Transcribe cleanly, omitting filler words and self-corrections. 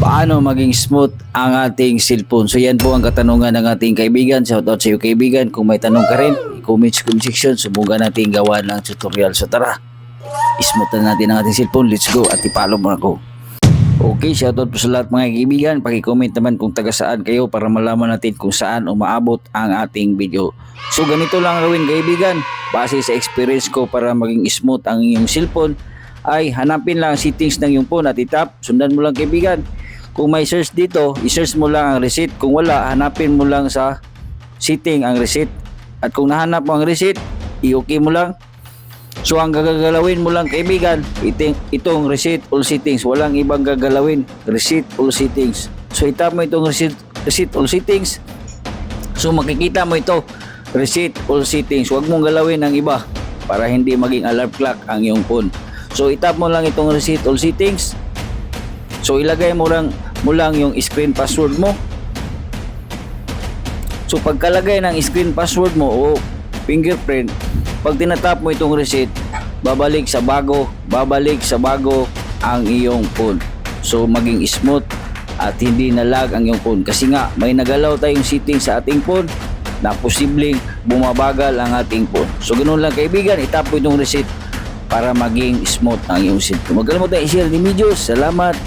Paano maging smooth ang ating cellphone? So yan po ang katanungan ng ating kaibigan. Shoutout sa iyo kaibigan. Kung may tanong ka rin, i-comment sa comment section. Subukan natin gawa ng tutorial. So tara, smooth na natin ang ating cellphone. Let's go at i-follow mo ako. Okay, shoutout po sa lahat mga kaibigan. Paki-comment naman kung taga saan kayo para malaman natin kung saan umaabot ang ating video. So ganito lang gawin kaibigan. Base sa experience ko para maging smooth ang iyong cellphone, ay hanapin lang settings ng iyong phone at itap. Sundan mo lang kaibigan. Kung may search dito, i-search mo lang ang reset. Kung wala, hanapin mo lang sa setting ang reset. At kung nahanap mo ang reset, i-okay mo lang. So ang gagalawin mo lang kaibigan, itong reset all settings. Walang ibang gagalawin. Reset all settings. So itap mo itong reset all settings. So makikita mo ito, reset all settings. Huwag mong galawin ang iba para hindi maging alarm clock ang iyong phone. So itap mo lang itong reset all settings. So ilagay mo lang yung screen password mo. So pagkalagay ng screen password mo o fingerprint, pag tinatap mo itong reset, babalik sa bago ang iyong phone. So maging smooth at hindi na lag ang iyong phone. Kasi nga may nagalaw tayong setting sa ating phone na posibleng bumabagal ang ating phone. So ganoon lang kaibigan, itap mo itong reset para maging smooth ang iyong cellphone. Huwag kalimutan i-share ni video. Salamat.